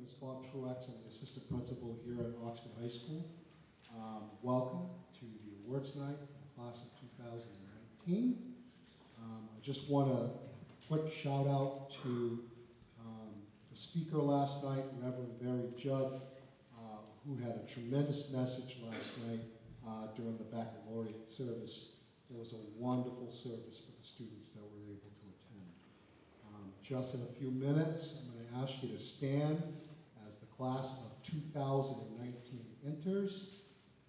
is Bob Truex. I'm the assistant principal here at Oxford High School. Welcome to the awards night for the class of 2019. I just want a quick shout out to the speaker last night, Reverend Barry Judd, who had a tremendous message last night during the baccalaureate service. It was a wonderful service for the students that were able to attend. Just in a few minutes, I'm going to ask you to stand as the class of 2019 enters.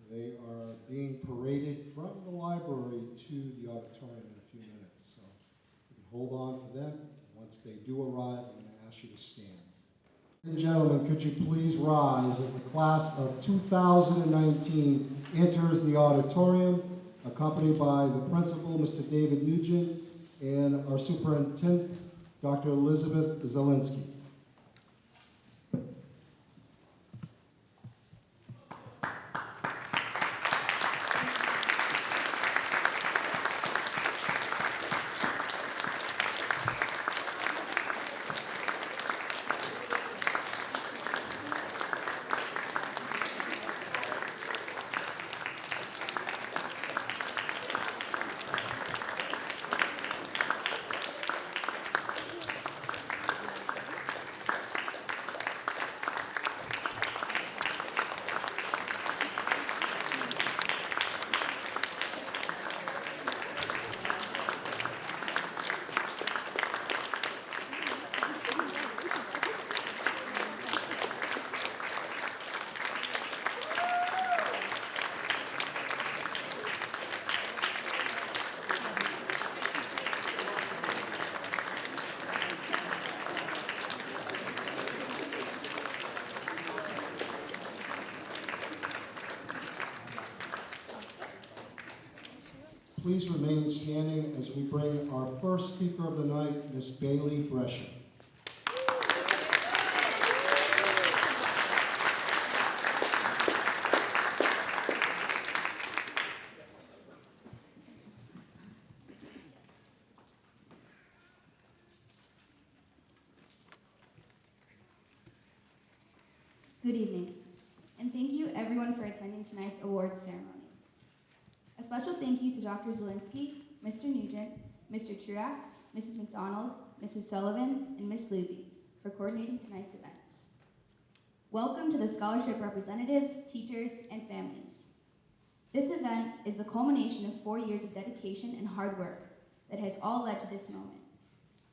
They are being paraded from the library to the auditorium in a few minutes. So you can hold on for them. Once they do arrive, I'm going to ask you to stand. Ladies and gentlemen, could you please rise as the class of 2019 enters the auditorium, accompanied by the principal, Mr. David Nugent, and our superintendent, Dr. Elizabeth Zielinski. Please remain standing as we bring our first speaker of the night, Ms. Bailey Brescia. Good evening, and thank you everyone for attending tonight's awards ceremony. A special thank you to Dr. Zielinski, Mr. Nugent, Mr. Truax, Mrs. McDonald, Mrs. Sullivan, and Ms. Luby for coordinating tonight's events. Welcome to the scholarship representatives, teachers, and families. This event is the culmination of 4 years of dedication and hard work that has all led to this moment.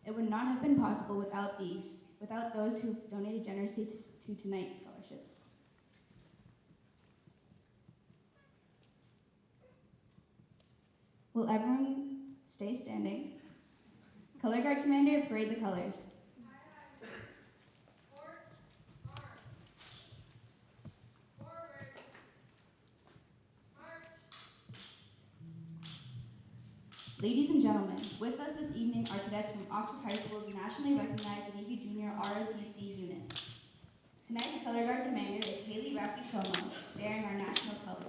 It would not have been possible without those who donated generously to tonight's scholarships. Will everyone stay standing? Color Guard Commander, parade the colors. Ladies and gentlemen, with us this evening are cadets from Oxford High School's nationally recognized Navy Junior ROTC unit. Tonight's Color Guard Commander is Haley Rafi-Como, bearing our national colors.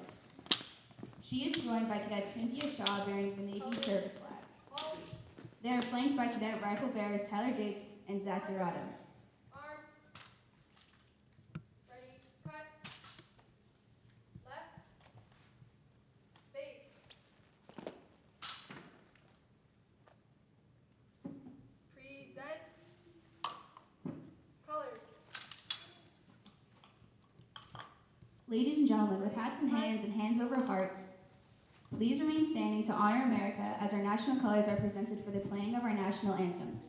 She is joined by Cadet Cynthia Shaw bearing the Navy service flag. They are flanked by Cadet Rifle Bearers Tyler Jakes and Zach Urado. Arms. Ready, cut. Left. Face. Present. Colors. Ladies and gentlemen, with hats in hands and hands over hearts, please remain standing to honor America as our national colors are presented for the playing of our national anthem.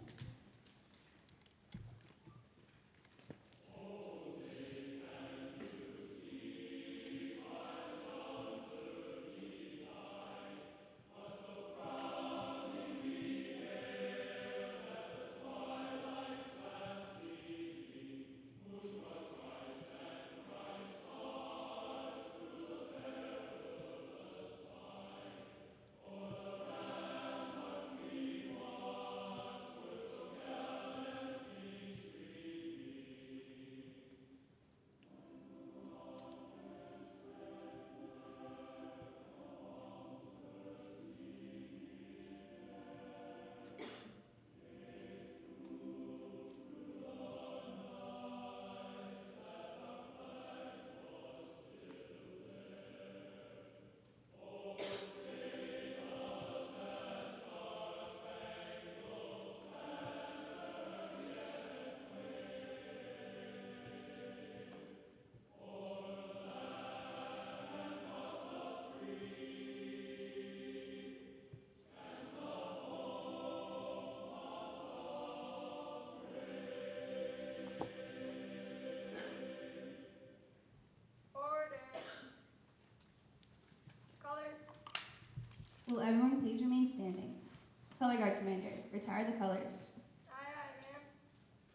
Color Guard Commander. Retire the colors. Aye, ma'am.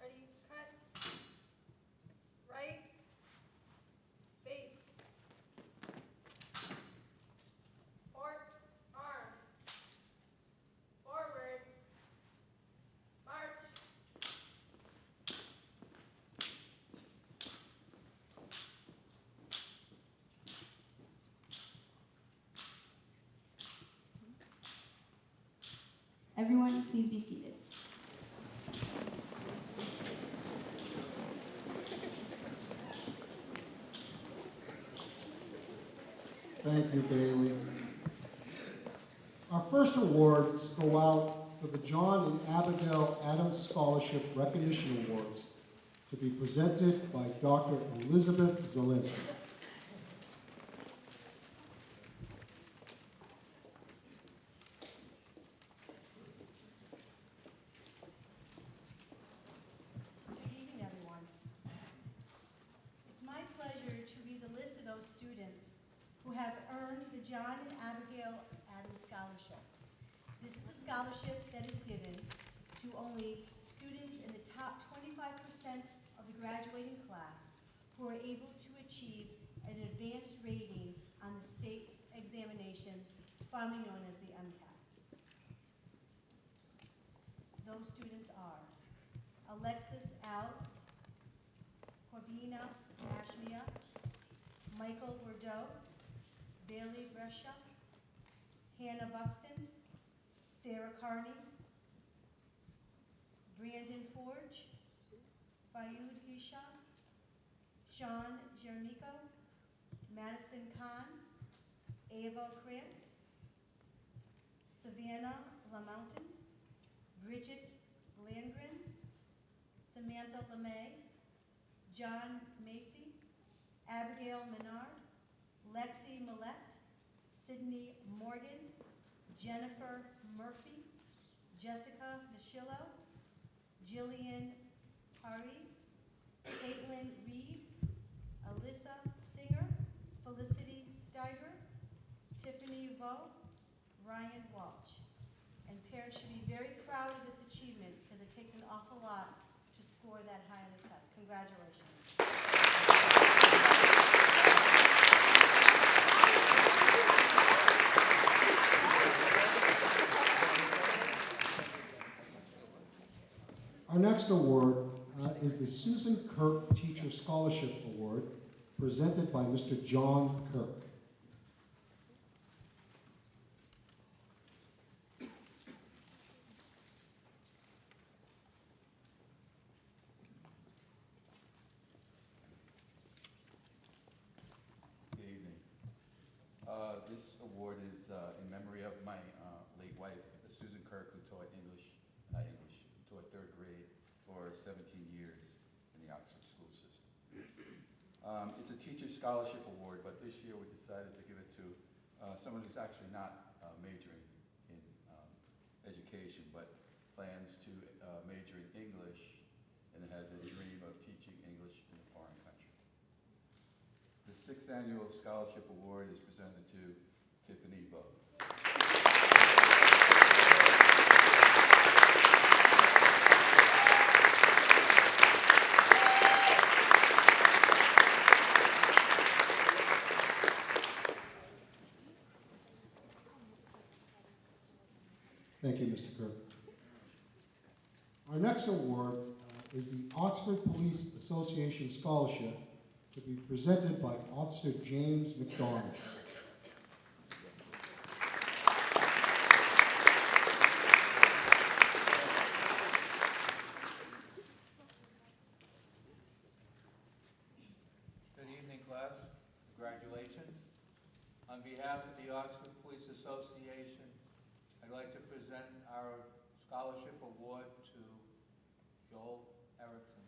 Ready, cut. Right. Face. Port. Arms. Forward. March. Everyone, please be seated. Thank you, Bailey. Our first awards go out for the John and Abigail Adams Scholarship Recognition Awards to be presented by Dr. Elizabeth Zielinski. Good evening, everyone. It's my pleasure to read the list of those students who have earned the John and Abigail Adams Scholarship. This is a scholarship that is given to only students in the top 25% of the graduating class who are able to achieve an advanced rating on the state's examination, formerly known as the MCAS. Those students are Alexis Alves, Corvina Ashmia, Michael Bordeaux, Bailey Brescia, Hannah Buxton, Sarah Carney, Brandon Forge, Fayud Hisham, Sean Jermico, Madison Kahn, Ava Krantz, Savannah LaMountain, Bridget Landgren, Samantha LeMay, John Macy, Abigail Menard, Lexi Millette, Sydney Morgan, Jennifer Murphy, Jessica Michillo, Jillian Hari, Caitlin Reed, Alyssa Singer, Felicity Steiger, Tiffany Vo, Ryan Walsh. And parents should be very proud of this achievement because it takes an awful lot to score that high on the test. Congratulations. Our next award is the Susan Kirk Teacher Scholarship Award, presented by Mr. John Kirk. Good evening. This award is in memory of my late wife, Susan Kirk, who taught who taught third grade for 17 years in the Oxford school system. It's a teacher scholarship award, but this year we decided to give it to someone who's actually not majoring in education, but plans to major in English and has a dream of teaching English in a foreign country. The 6th annual scholarship award is presented to Tiffany Vo. Thank you, Mr. Kirk. Our next award is the Oxford Police Association Scholarship to be presented by Officer James McDonald. Good evening, class. Congratulations. On behalf of the Oxford Police Association, I'd like to present our scholarship award to Joel Erickson.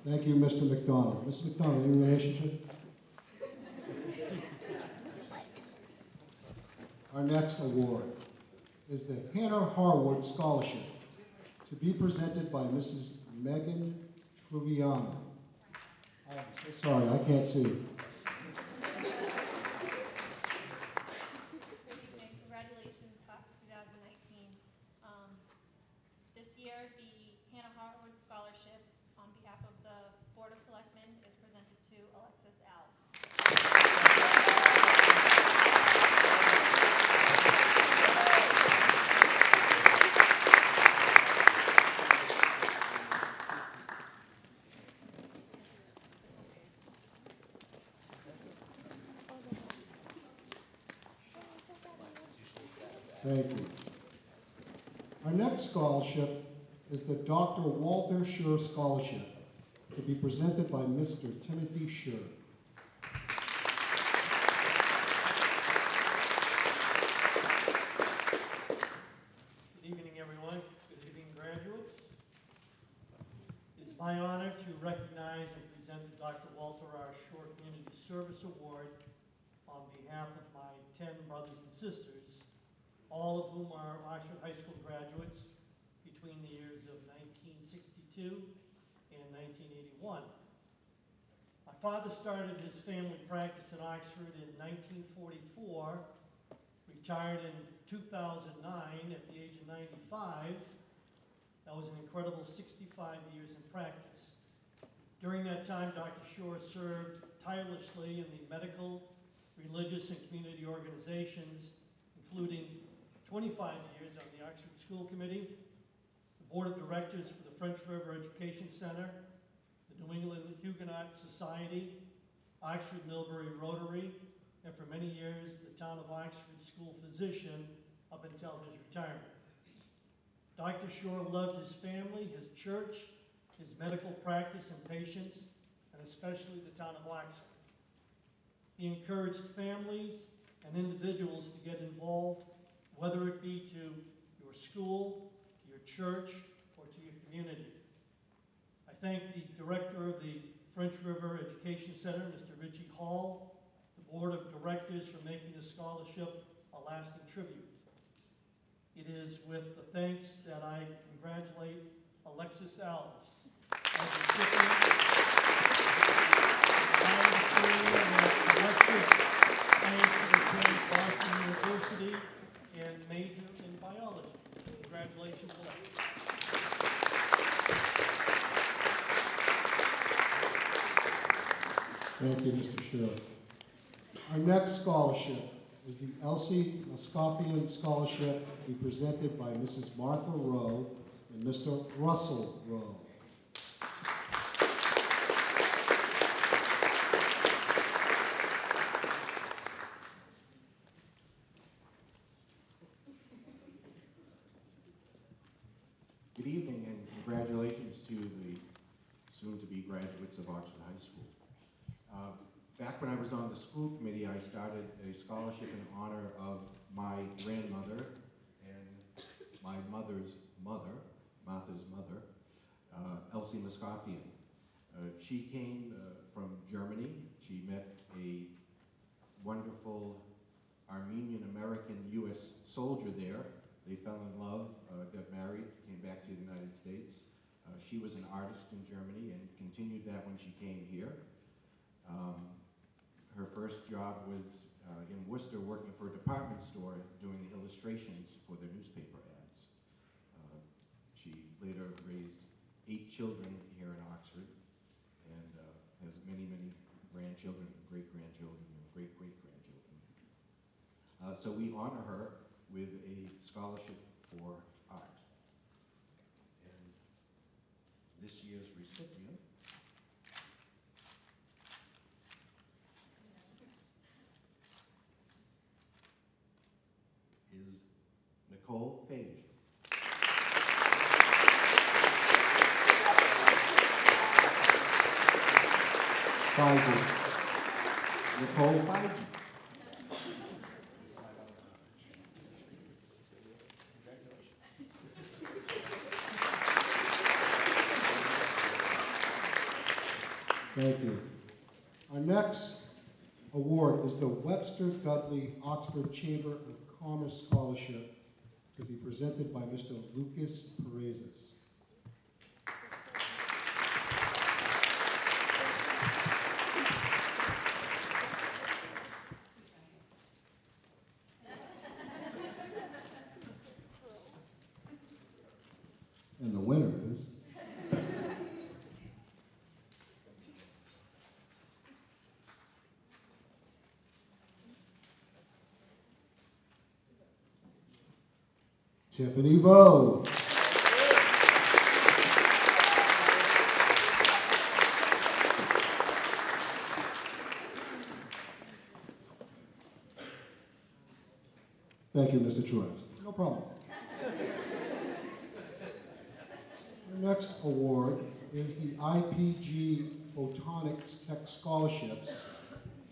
Thank you, Mr. McDonald. Mr. McDonald, any relationship? Our next award is the Hannah Harwood Scholarship, to be presented by Mrs. Megan Truviano. I'm so sorry, I can't see. Good evening. Congratulations, class of 2019. This year, the Hannah Harwood Scholarship, on behalf of the Board of Selectmen, is presented to Alexis Alves. Thank you. Our next scholarship is the Dr. Walter Schur Scholarship, to be presented by Mr. Timothy Schur. Good evening, everyone. Good evening, graduates. It is my honor to recognize and present the Dr. Walter R. Schur Community Service Award on behalf of my 10 brothers and sisters, all of whom are Oxford High School graduates between the years of 1962 and 1981. My father started his family practice in Oxford in 1944, retired in 2009 at the age of 95. That was an incredible 65 years in practice. During that time, Dr. Schur served tirelessly in the medical, religious, and community organizations, including 25 years on the Oxford School Committee, the Board of Directors for the French River Education Center, the New England Huguenot Society, Oxford Millbury Rotary, and for many years, the town of Oxford school physician up until his retirement. Dr. Schur loved his family, his church, his medical practice and patients, and especially the town of Oxford. He encouraged families and individuals to get involved, whether it be to your school, to your church, or to your community. I thank the director of the French River Education Center, Mr. Richie Hall, the board of directors for making this scholarship a lasting tribute. It is with the thanks that I congratulate Alexis Alves as the recipient. Alexis plans to attend Boston University and major in biology. Congratulations, Alexis. Thank you, Mr. Schur. Our next scholarship is the Elsie Moscofian Scholarship, to be presented by Mrs. Martha Rowe and Mr. Russell Rowe. Good evening and congratulations to the soon-to-be graduates of Oxford High School. Back when I was on the school committee, I started a scholarship in honor of my grandmother and my mother's mother, Martha's mother, Elsie Moscofian. She came from Germany. She met a wonderful Armenian-American U.S. soldier there. They fell in love, got married, came back to the United States. She was an artist in Germany and continued that when she came here. Her first job was in Worcester, working for a department store doing the illustrations for their newspaper ads. She later raised 8 children here in Oxford and has many, many grandchildren, great-grandchildren, and great-great-grandchildren. So we honor her with a scholarship for art. And this year's recipient is Nicole Page. Feige. Nicole Feige. Thank you. Our next award is the Webster Dudley Oxford Chamber of Commerce Scholarship to be presented by Mr. Lucas Perezes. And the winner is Tiffany Vo. Thank you, Mr. Truex. No problem. The next award is the IPG Photonics Tech Scholarships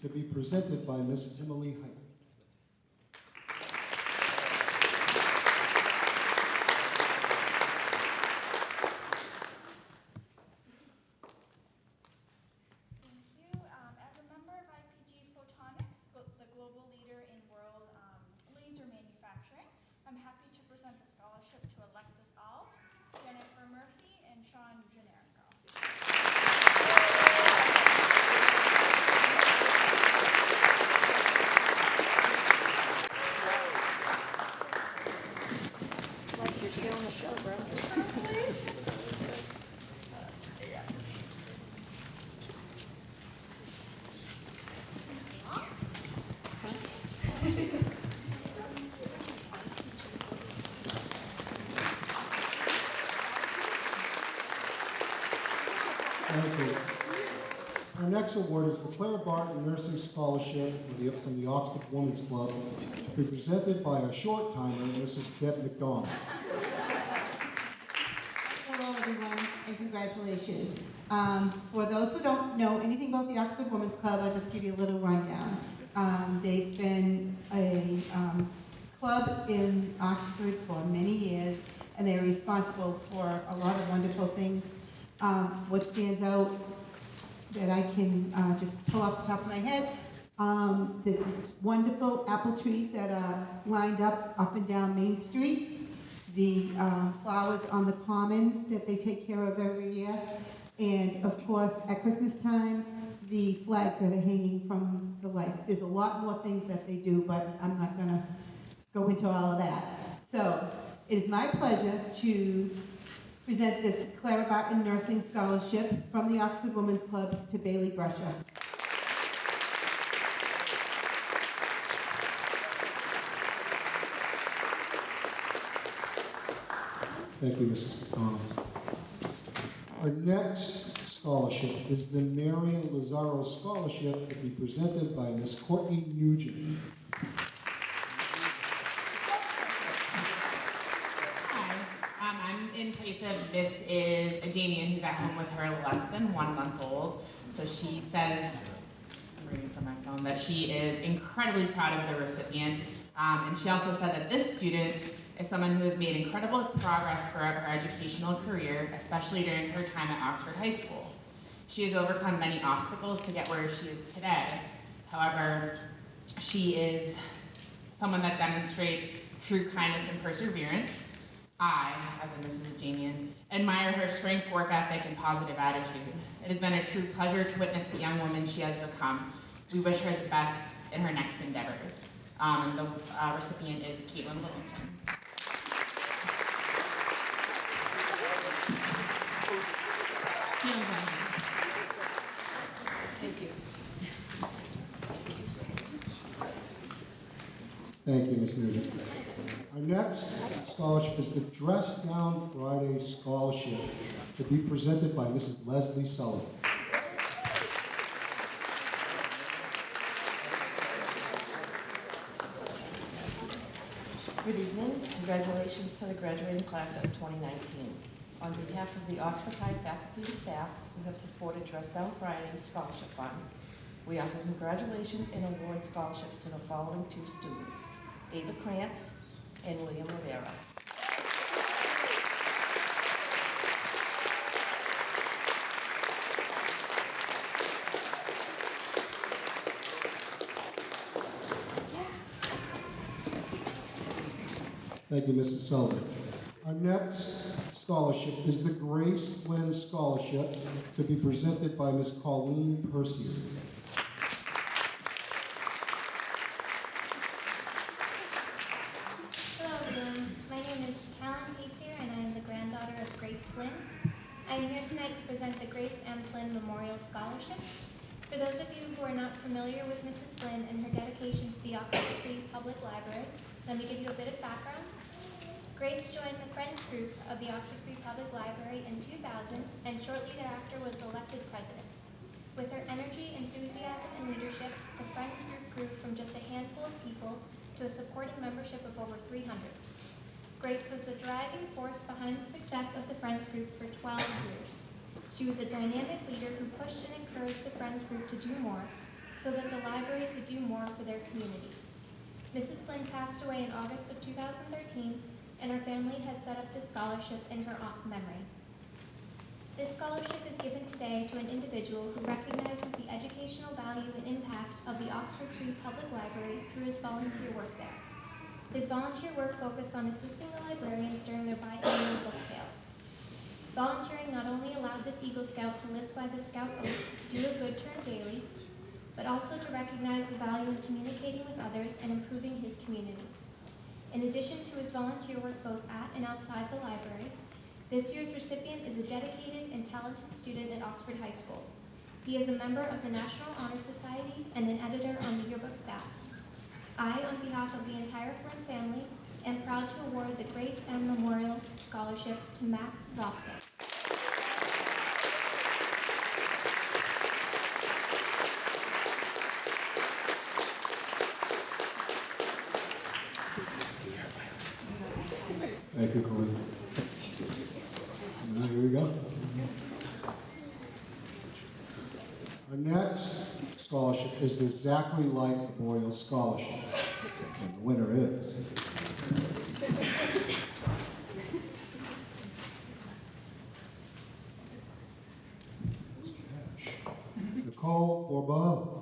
to be presented by Ms. Emily Height. Thank you. As a member of IPG Photonics, the global leader in world laser manufacturing, I'm happy to present the scholarship to Alexis Alves, Jennifer Murphy, and Sean Generico. Lex, you're still on the show, bro. Thank you. Our next award is the Claire Barton Nursing Scholarship from the Oxford Women's Club, to be presented by a short-timer, Mrs. Deb McDonald. Hello, everyone, and congratulations. For those who don't know anything about the Oxford Women's Club, I'll just give you a little rundown. They've been a club in Oxford for many years, and they're responsible for a lot of wonderful things. What stands out that I can just pull off the top of my head, the wonderful apple trees that are lined up and down Main Street, the flowers on the common that they take care of every year, and of course, at Christmas time, the flags that are hanging from the lights. There's a lot more things that they do, but I'm not gonna go into all of that. So, it is my pleasure to present this Clara Barton Nursing Scholarship from the Oxford Women's Club to Bailey Brescia. Thank you, Mrs. McDonald. Our next scholarship is the Marion Lazaro Scholarship to be presented by Ms. Courtney Nugent. I'm in place of Miss is a Damian who's at home with her less than 1 month old. So she says, I'm reading from my phone, that she is incredibly proud of the recipient. And she also said that this student is someone who has made incredible progress throughout her educational career, especially during her time at Oxford High School. She has overcome many obstacles to get where she is today. However, she is someone that demonstrates true kindness and perseverance. I, as a Mrs. Jamian, admire her strength, work ethic, and positive attitude. It has been a true pleasure to witness the young woman she has become. We wish her the best in her next endeavors. And the recipient is Caitlin Littleton. Thank you. Thank you, Ms. Nugent. Our next scholarship is the Dress Down Friday Scholarship to be presented by Mrs. Leslie Sullivan. Good evening. Congratulations to the graduating class of 2019. On behalf of the Oxford High faculty and staff who have supported Dress Down Friday Scholarship Fund, we offer congratulations and award scholarships to the following two students, Ava Krantz and William Rivera. Thank you, Mrs. Sullivan. Our next scholarship is the Grace Flynn Scholarship to be presented by Ms. Colleen Percy. Hello everyone, my name is Callan Pacier and I am the granddaughter of Grace Flynn. I am here tonight to present the Grace M. Flynn Memorial Scholarship. For those of you who are not familiar with Mrs. Flynn and her dedication to the Oxford Free Public Library, let me give you a bit of background. Grace joined the Friends Group of the Oxford Free Public Library in 2000 and shortly thereafter was elected president. With her energy, enthusiasm, and leadership, the Friends Group grew from just a handful of people to a supporting membership of over 300. Grace was the driving force behind the success of the Friends Group for 12 years. She was a dynamic leader who pushed and encouraged the Friends Group to do more so that the library could do more for their community. Mrs. Flynn passed away in August of 2013, and her family has set up this scholarship in her memory. This scholarship is given today to an individual who recognizes the educational value and impact of the Oxford Free Public Library through his volunteer work there. His volunteer work focused on assisting the librarians during their biannual book sales. Volunteering not only allowed this Eagle Scout to live by the Scout Oath, do a good turn daily, but also to recognize the value in communicating with others and improving his community. In addition to his volunteer work both at and outside the library, this year's recipient is a dedicated and talented student at Oxford High School. He is a member of the National Honor Society and an editor on the yearbook staff. I, on behalf of the entire Flynn family, am proud to award the Grace M. Memorial Scholarship to Max Zostek. Thank you, Colleen. Here we go. Our next scholarship is the Zachary Light Memorial Scholarship. And the winner is Nicole Bourbeau.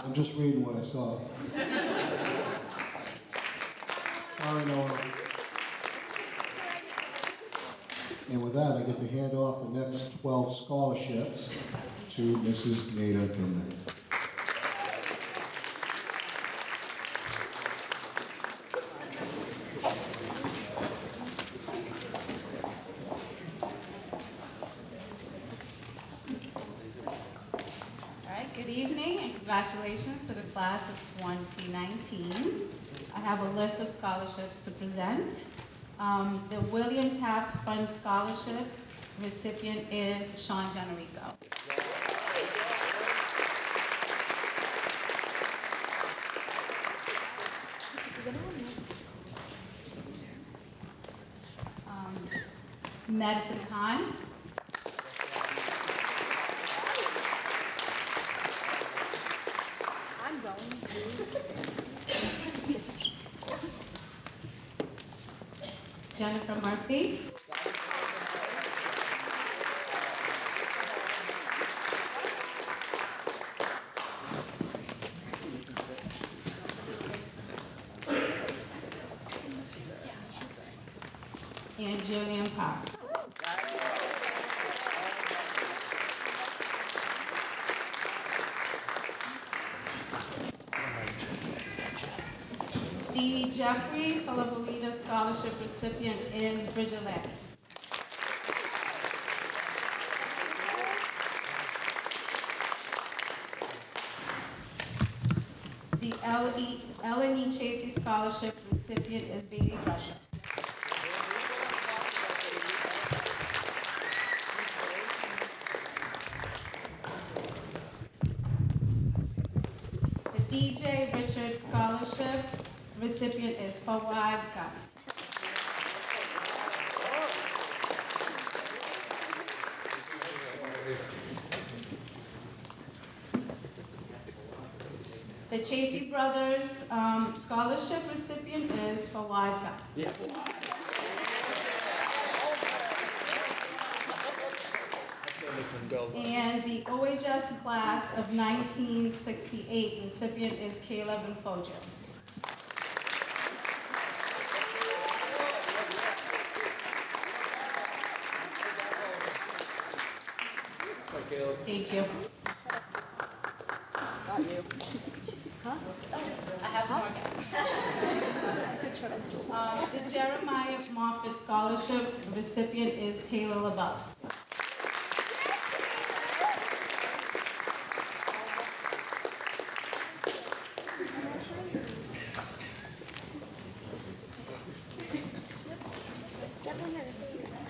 I'm just reading what I saw. Sorry, Noah. And with that, I get to hand off the next 12 scholarships to Mrs. Nada Finley. Good evening and congratulations to the class of 2019. I have a list of scholarships to present. The William Taft Fund Scholarship recipient is Sean Generico. Madison Khan. I'm going to. Jennifer Murphy. And Julian Park. The Jeffrey Falabolita Scholarship recipient is Bridget Lang. The Ellen E. Chafee Scholarship recipient is Baby Russia. The DJ Richard Scholarship recipient is Fawad Ghani. The Chafee Brothers Scholarship recipient is Fawad Ghani. And the OHS class of 1968 recipient is Caleb and Fojo. Thank you. The Jeremiah Moffett Scholarship recipient is Taylor LaBeouf.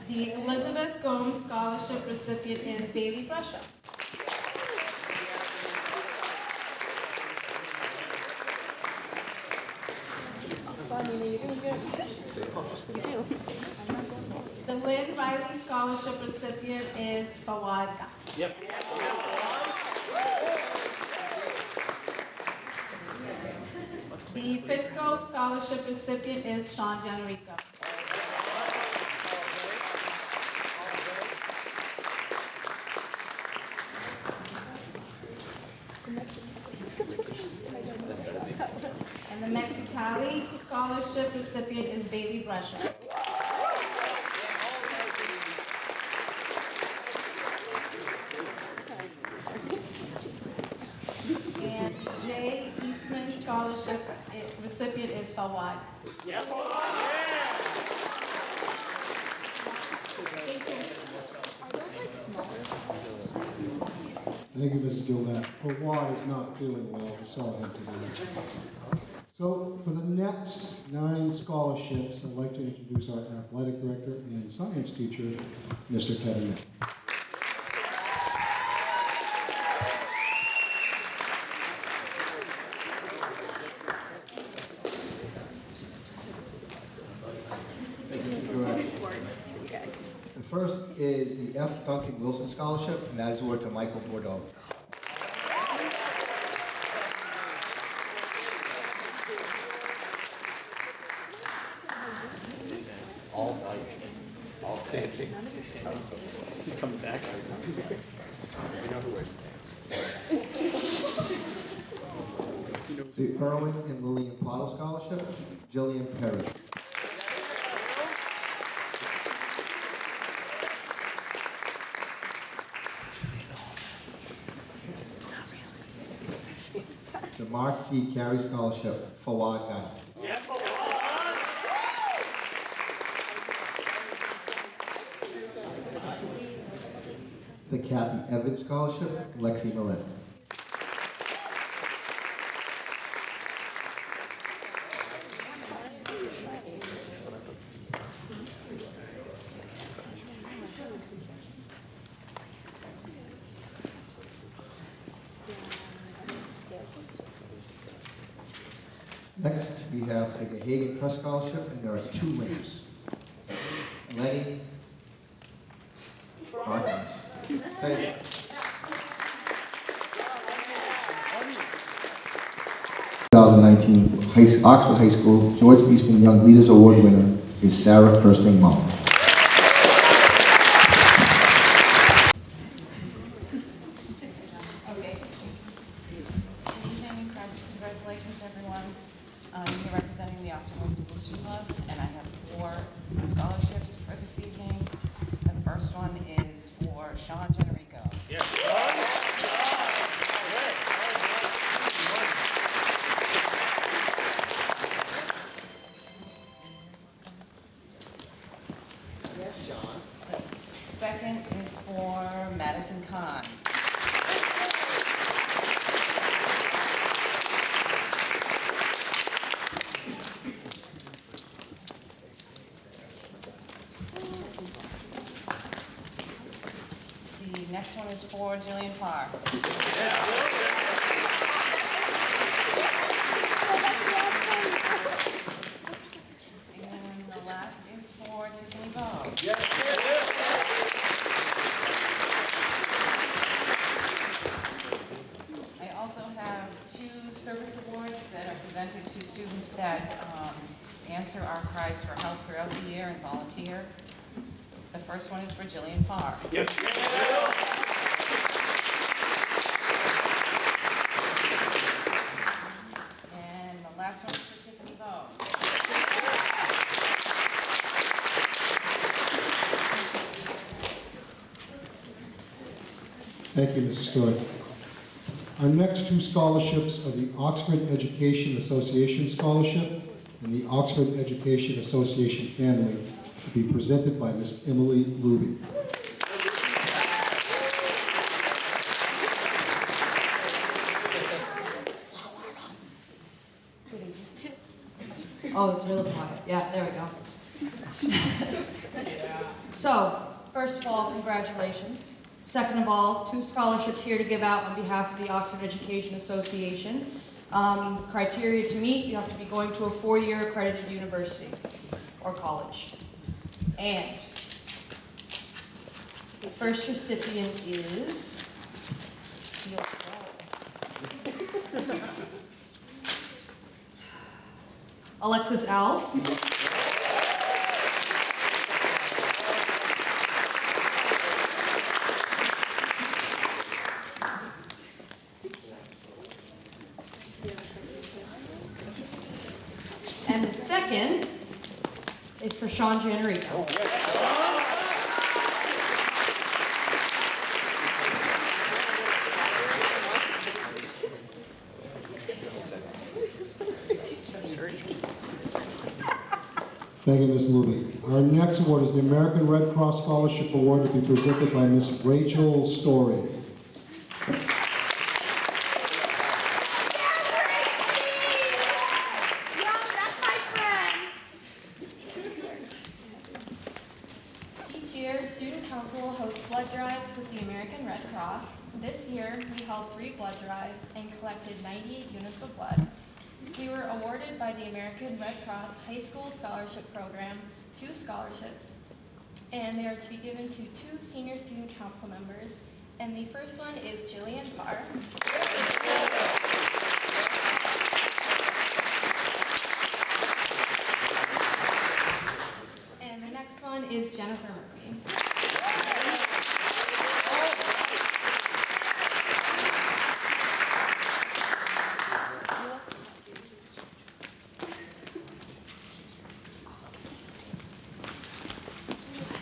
The Elizabeth Gomes Scholarship recipient is Bailey Brescia. The Lynn Riley Scholarship recipient is Fawad Khan. Yep. The Fitzco Scholarship recipient is Sean Generico. And the Mexicali Scholarship recipient is Bailey Brescia. And Jay Eastman Scholarship recipient is Fawad. Yep. Thank you, Mrs. Gilbert. Fawad is not feeling well. We saw him today. So for the next 9 scholarships, I'd like to introduce our athletic director and science teacher, Mr. Kevin Mick. The first is the F. Duncan Wilson Scholarship, and that is awarded to Michael Bordeaux. All standing. He's coming back. You know who wears pants. The Irwin and Lillian Pottle Scholarship, Jillian Perry. The Mark D. Carey Scholarship, Fawad Khan. The Kathy Evans Scholarship, Lexi Millett. Next, we have the Hagen Trust Scholarship, and there are 2 winners. Lenny Martins. Say it. 2019 Oxford High School George Eastman Young Leaders Award winner is Sarah Kirsten Muller. Congratulations, everyone. I'm here representing the Oxford High School Booster Club, and I have 4 scholarships for this evening. The first one is for Sean Generico. The second is for Madison Kahn. The next one is for Jillian Parr. And the last is for Tiffany Bowe. I also have 2 service awards that are presented to students that answer our cries for help throughout the year and volunteer. The first one is for Jillian Parr. Thank you, Mrs. Stewart. Our next two scholarships are the Oxford Education Association Scholarship and the Oxford Education Association Family to be presented by Ms. Emily Luby. Oh, it's really quiet. Yeah, there we go. So, first of all, congratulations. Second of all, two scholarships here to give out on behalf of the Oxford Education Association. Criteria to meet, you have to be going to a 4-year accredited university or college. And the first recipient is Alexis Alves. And the second is for Sean Janerico. Thank you, Ms. Luby. Our next award is the American Red Cross Scholarship Award to be presented by Ms. Rachel Story. Each year, Student Council hosts blood drives with the American Red Cross. This year, we held 3 blood drives and collected 98 units of blood. We were awarded by the American Red Cross High School Scholarship Program 2 scholarships, and they are to be given to 2 senior student council members. And the first one is Jillian Parr. And the next one is Jennifer Murphy.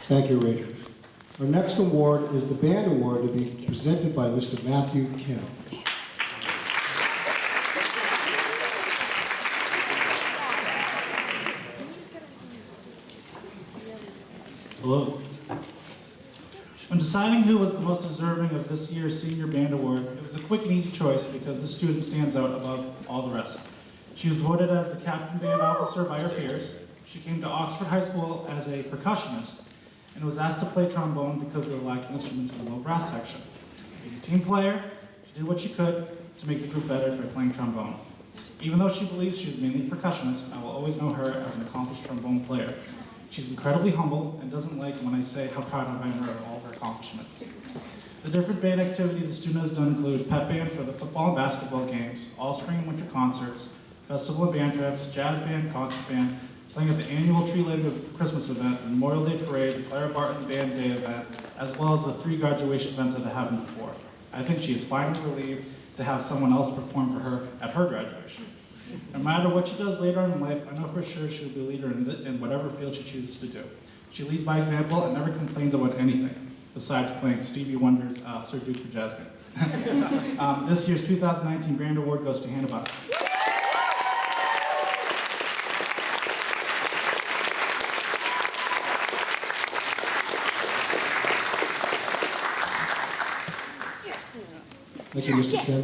Thank you, Rachel. Our next award is the Band Award to be presented by Mr. Matthew Kim. Hello. When deciding who was the most deserving of this year's Senior Band Award, it was a quick and easy choice because this student stands out above all the rest. She was voted as the captain band officer by her peers. She came to Oxford High School as a percussionist and was asked to play trombone because we were lacking instruments in the low brass section. As a team player, she did what she could to make the group better by playing trombone. Even though she believes she was mainly a percussionist, I will always know her as an accomplished trombone player. She's incredibly humble and doesn't like when I say how proud I am of her of all of her accomplishments. The different band activities the student has done include pep band for the football and basketball games, all spring and winter concerts, festival and band trips, jazz band, concert band, playing at the annual Tree Lighting of Christmas event, the Memorial Day Parade, the Clara Barton's Band Day event, as well as the 3 graduation events that have happened before. I think she is finally relieved to have someone else perform for her at her graduation. No matter what she does later on in life, I know for sure she'll be a leader in whatever field she chooses to do. She leads by example and never complains about anything, besides playing Stevie Wonder's Sir Duke for Jazz Band. This year's 2019 Grand Award goes to Hannah Buck. Thank you, Mr. Kim.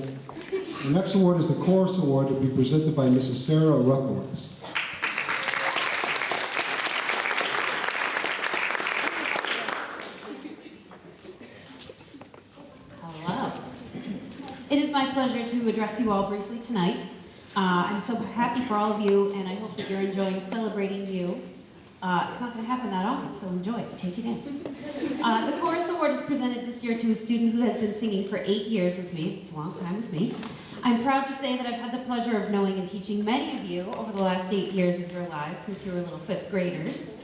The next award is the Chorus Award to be presented by Mrs. Sarah Ruckowitz. Hello. It is my pleasure to address you all briefly tonight. I'm so happy for all of you, and I hope that you're enjoying celebrating you. It's not going to happen that often, so enjoy it. Take it in. The Chorus Award is presented this year to a student who has been singing for 8 years with me. It's a long time with me. I'm proud to say that I've had the pleasure of knowing and teaching many of you over the last 8 years of your lives since you were little 5th graders.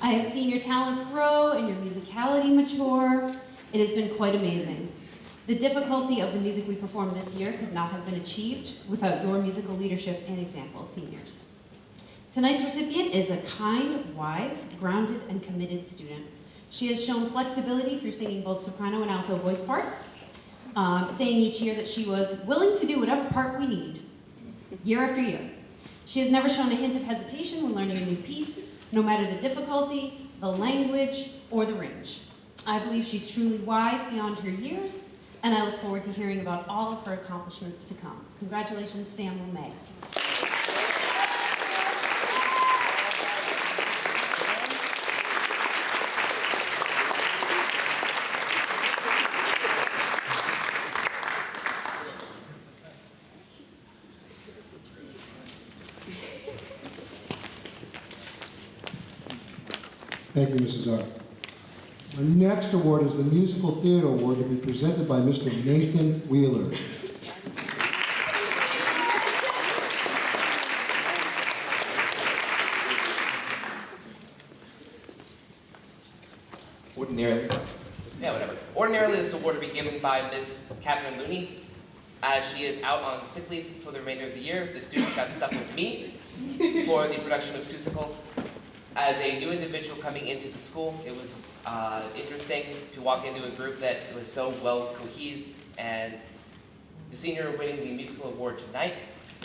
I have seen your talents grow and your musicality mature. It has been quite amazing. The difficulty of the music we performed this year could not have been achieved without your musical leadership and example, seniors. Tonight's recipient is a kind, wise, grounded, and committed student. She has shown flexibility through singing both soprano and alto voice parts, saying each year that she was willing to do whatever part we need, year after year. She has never shown a hint of hesitation when learning a new piece, no matter the difficulty, the language, or the range. I believe she's truly wise beyond her years, and I look forward to hearing about all of her accomplishments to come. Congratulations, Sam LeMay. Thank you, Mrs. R. Our next award is the Musical Theater Award to be presented by Mr. Nathan Wheeler. Ordinarily, this award would be given by Miss Catherine Looney. As she is out on sick leave for the remainder of the year, the students got stuck with me for the production of Seussical. As a new individual coming into the school, it was interesting to walk into a group that was so well cohesed, and the senior winning the musical award tonight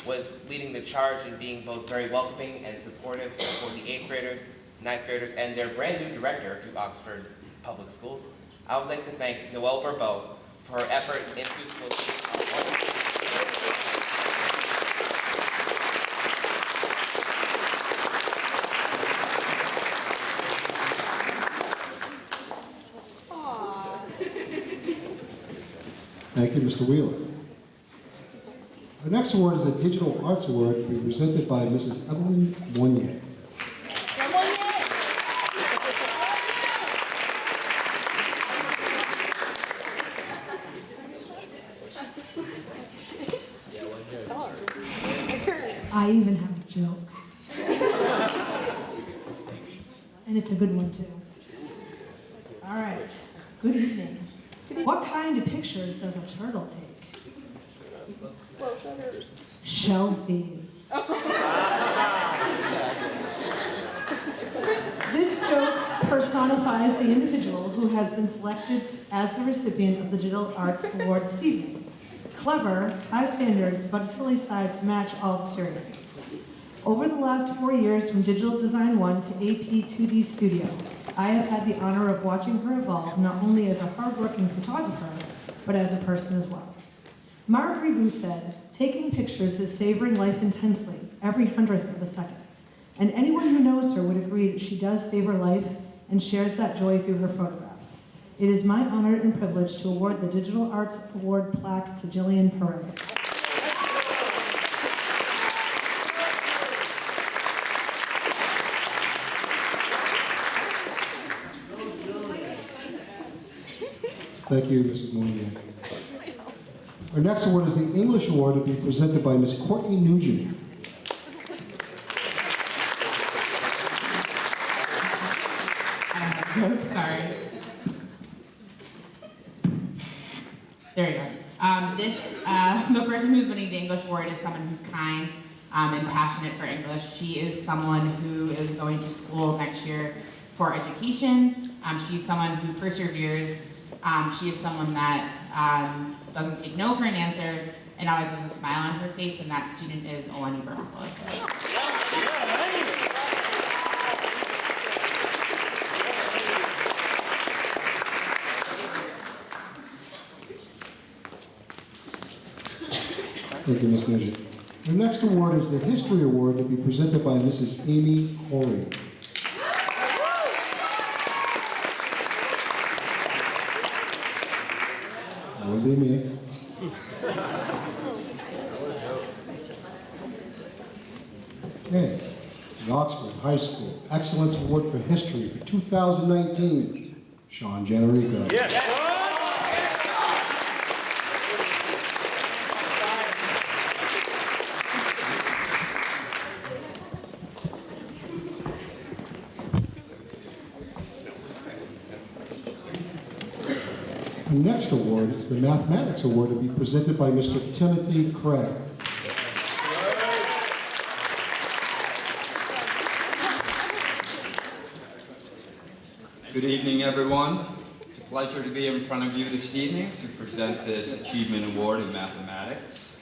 was leading the charge in being both very welcoming and supportive for the 8th graders, 9th graders, and their brand new director to Oxford Public Schools. I would like to thank Noelle Bourbeau for her effort in Seussical. Thank you, Mr. Wheeler. Our next award is the Digital Arts Award to be presented by Mrs. Evelyn Monnier. I even have a joke. And it's a good one, too. All right. Good evening. What kind of pictures does a turtle take? Slow shutters. Shelfies. This joke personifies the individual who has been selected as the recipient of the Digital Arts Award this evening. Clever, high standards, but a silly side to match all the seriousness. Over the last 4 years, from Digital Design 1 to AP 2D Studio, I have had the honor of watching her evolve not only as a hardworking photographer, but as a person as well. Mara Gribou said, "Taking pictures is savoring life intensely, every 100th of a second." And anyone who knows her would agree that she does savor life and shares that joy through her photographs. It is my honor and privilege to award the Digital Arts Award plaque to Jillian Pereira. Thank you, Mrs. Monnier. Our next award is the English Award to be presented by Ms. Courtney Nugent. Sorry. There you go. The person who's winning the English award is someone who's kind and passionate for English. She is someone who is going to school next year for education. She's someone who perseveres. She is someone that doesn't take no for an answer and always has a smile on her face, and that student is Eleni Bermopoulos. Thank you, Ms. Nugent. Our next award is the History Award to be presented by Mrs. Amy Corey. That would be me. Okay, the Oxford High School Excellence Award for History for 2019, Sean Generico. Yes. The next award is the Mathematics Award to be presented by Mr. Timothy Craig. Good evening, everyone. pleasure to be in front of you this evening to present this Achievement Award in Mathematics.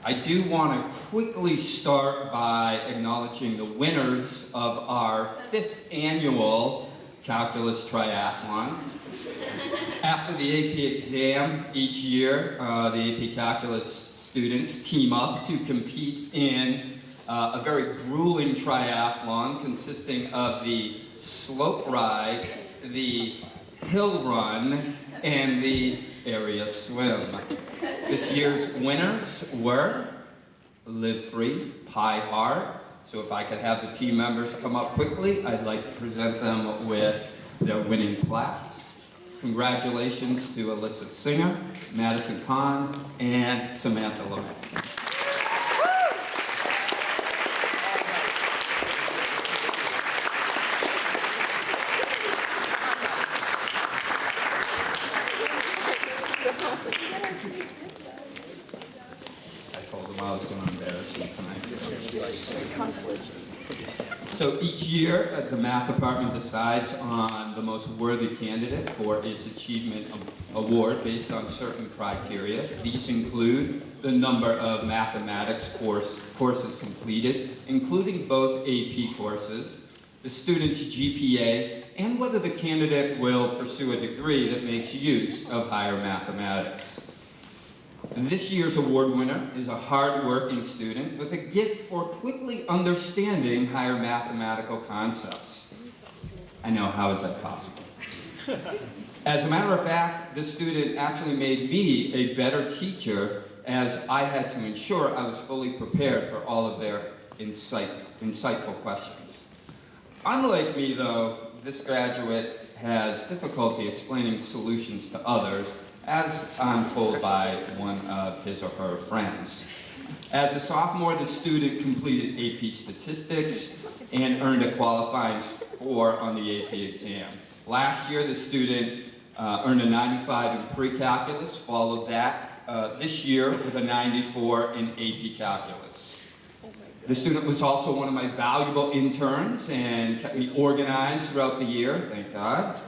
I do want to quickly start by acknowledging the winners of our 5th annual Calculus Triathlon. After the AP exam each year, the AP Calculus students team up to compete in a very grueling triathlon consisting of the slope ride, the hill run, and the area swim. This year's winners were Live Free, Pie Hard. So if I could have the team members come up quickly, I'd like to present them with their winning plaques. Congratulations to Alyssa Singer, Madison Kahn, and Samantha Lemay. So each year, the math department decides on the most worthy candidate for its achievement award based on certain criteria. These include the number of mathematics courses completed, including both AP courses, the student's GPA, and whether the candidate will pursue a degree that makes use of higher mathematics. And this year's award winner is a hard-working student with a gift for quickly understanding higher mathematical concepts. I know, how is that possible? As a matter of fact, this student actually made me a better teacher as I had to ensure I was fully prepared for all of their insightful questions. Unlike me, though, this graduate has difficulty explaining solutions to others, as I'm told by one of his or her friends. As a sophomore, the student completed AP Statistics and earned a qualifying score on the AP exam. Last year, the student earned a 95 in pre-calculus, followed that this year with a 94 in AP Calculus. The student was also one of my valuable interns and kept me organized throughout the year, thank God.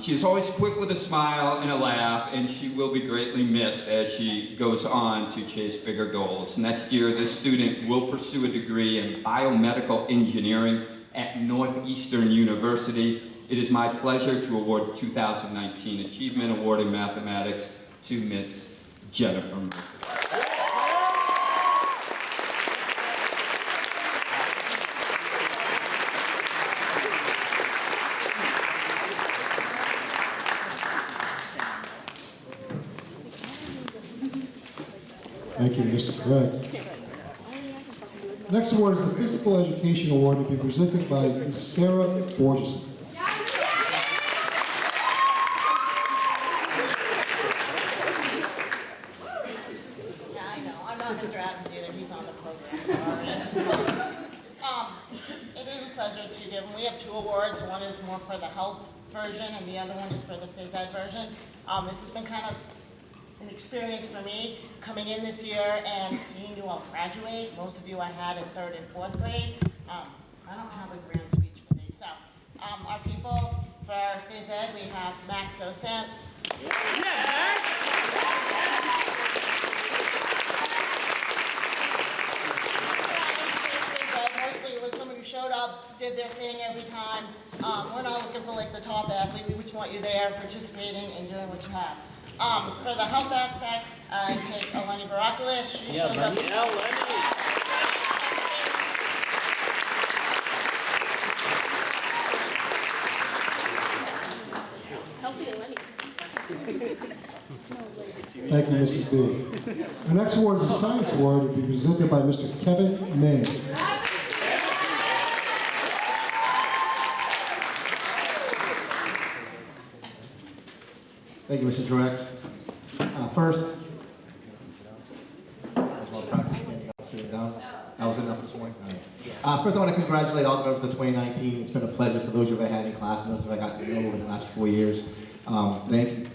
She is always quick with a smile and a laugh, and she will be greatly missed as she goes on to chase bigger goals. Next year, this student will pursue a degree in biomedical engineering at Northeastern University. It is my pleasure to award the 2019 Achievement Award in Mathematics to Miss Jennifer Murphy. Thank you, Mr. Craig. Next award is the Physical Education Award to be presented by Ms. Sarah Borges. We have 2 awards. One is more for the health version and the other one is for the phys ed version. This has been kind of an experience for me coming in this year and seeing you all graduate. Most of you I had in 3rd and 4th grade. I don't have a grand speech for these. So our people for phys ed, we have Max Osant. Mostly it was someone who showed up, did their thing every time. We're not looking for like the top athlete. We just want you there, participating and doing what you have. For the health aspect, I picked Eleni Barakoulis. She showed up. Healthy Eleni. Thank you, Mrs. B. The next award is the Science Award to be presented by Mr. Kevin May. Thank you, Mr. Truex. First, as well practice standing up, sitting down. That was enough this morning. All right. First, I want to congratulate all the members of 2019. It's been a pleasure for those of you I've had in class and those of you I got to know over the last 4 years. Thank you.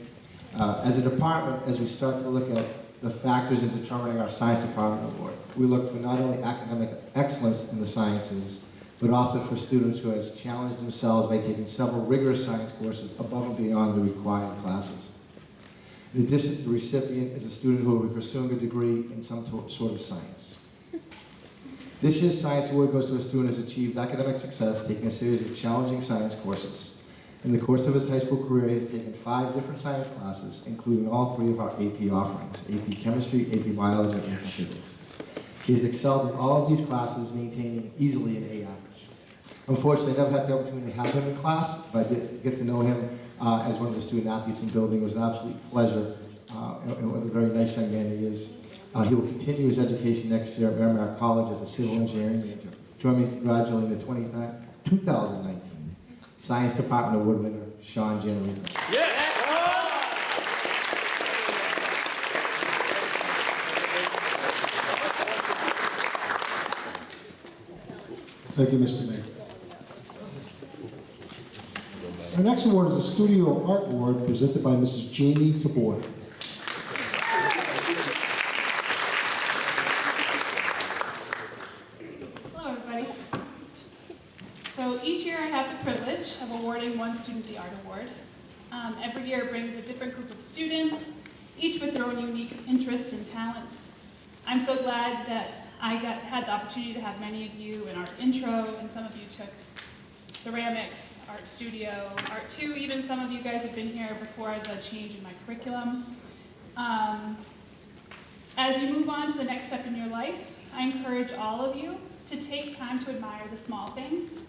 As a department, as we start to look at the factors in determining our science department award, we look for not only academic excellence in the sciences, but also for students who has challenged themselves by taking several rigorous science courses above and beyond the required classes. In addition, the recipient is a student who will be pursuing a degree in some sort of science. This year's Science Award goes to a student who has achieved academic success taking a series of challenging science courses. In the course of his high school career, he has taken 5 different science classes, including all 3 of our AP offerings, AP Chemistry, AP Biology, and AP Physics. He has excelled in all of these classes, maintaining easily an A average. Unfortunately, I never had the opportunity to have him in class, but I did get to know him as one of the student athletes in the building. It was an absolute pleasure, and what a very nice young man he is. He will continue his education next year at Merrimack College as a civil engineering major. Join me in congratulating the 2019 Science Department Award winner, Sean Gianrico. Yeah. Thank you, Mr. Mayor. Our next award is a Studio Art Award presented by Mrs. Jamie Tabor. Hello, everybody. So each year I have the privilege of awarding one student the Art Award. Every year it brings a different group of students, each with their own unique interests and talents. I'm so glad that I had the opportunity to have many of you in our intro, and some of you took ceramics, art studio, art 2, even some of you guys have been here before the change in my curriculum. As you move on to the next step in your life, I encourage all of you to take time to admire the small things.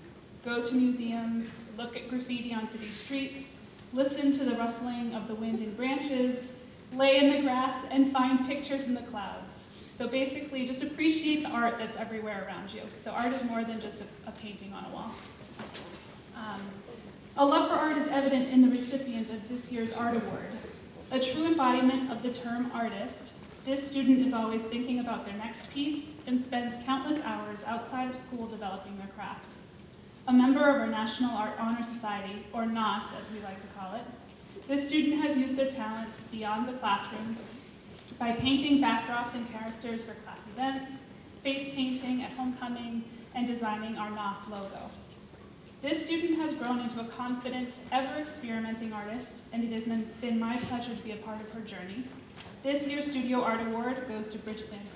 Go to museums, look at graffiti on city streets, listen to the rustling of the wind in branches, lay in the grass, and find pictures in the clouds. So basically, just appreciate the art that's everywhere around you. So art is more than just a painting on a wall. A love for art is evident in the recipient of this year's Art Award. A true embodiment of the term artist, this student is always thinking about their next piece and spends countless hours outside of school developing their craft. A member of our National Art Honor Society, or NOS as we like to call it, this student has used their talents beyond the classroom by painting backdrops and characters for class events, face painting at homecoming, and designing our NOS logo. This student has grown into a confident, ever-experimenting artist, and it has been my pleasure to be a part of her journey. This year's Studio Art Award goes to Bridget Lambert.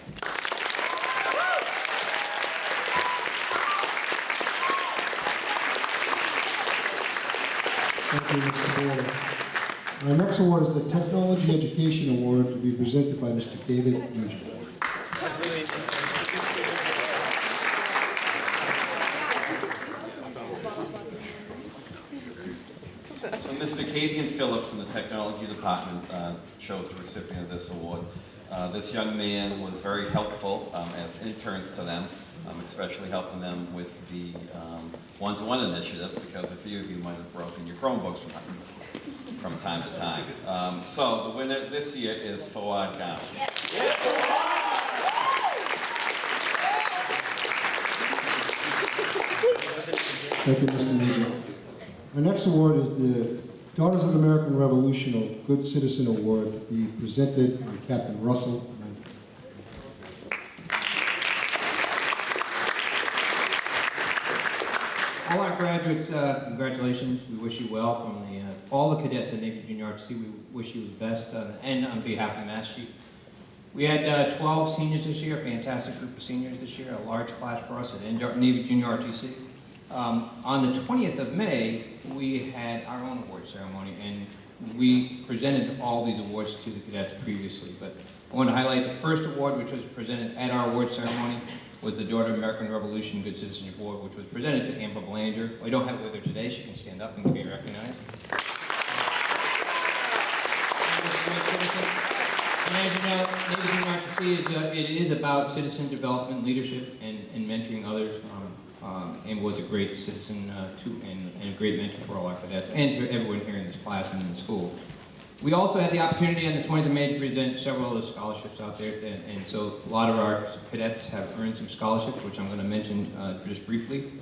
Thank you, Mr. Board. Our next award is the Technology Education Award to be presented by Mr. David Nugent. So Mr. Cadian Phillips from the Technology Department chose the recipient of this award. This young man was very helpful as interns to them, especially helping them with the one-to-one initiative, because a few of you might have broken your Chromebooks from time to time. So the winner this year is Fawad Ghanem. Thank you, Mr. Nugent. Our next award is the Daughters of the American Revolution or Good Citizen Award to be presented by Captain Russell. All our graduates, congratulations. We wish you well. From all the cadets at Navy Junior RTC, we wish you the best, and on behalf of Mass Chief. We had 12 seniors this year, a fantastic group of seniors this year, a large class for us at Navy Junior RTC. On the 20th of May, we had our own award ceremony, and we presented all these awards to the cadets previously. But I want to highlight the first award, which was presented at our award ceremony, was the Daughter of American Revolution Good Citizenship Award, which was presented to Amber Belanger. We don't have it with her today. She can stand up and be recognized. And as you know, Navy Junior RTC it is about citizen development, leadership, and mentoring others. And was a great citizen and a great mentor for all our cadets and for everyone here in this class and in the school. We also had the opportunity on the 20th of May to present several of the scholarships out there, and so a lot of our cadets have earned some scholarships, which I'm going to mention just briefly.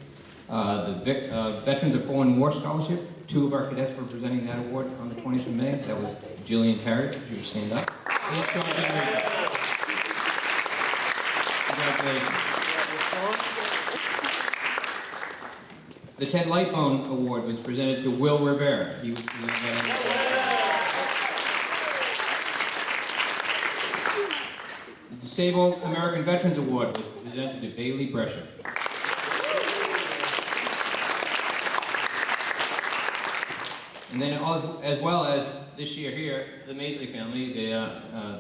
The Veterans of Foreign War Scholarship, 2 of our cadets were presenting that award on the 20th of May. That was Jillian Terry, if you would stand up. And Sean Gianrico. Congratulations. The Ted Lightbone Award was presented to Will Rivera. The Disabled American Veterans Award was presented to Bailey Brescia. And then as well as this year here, the Maisley family,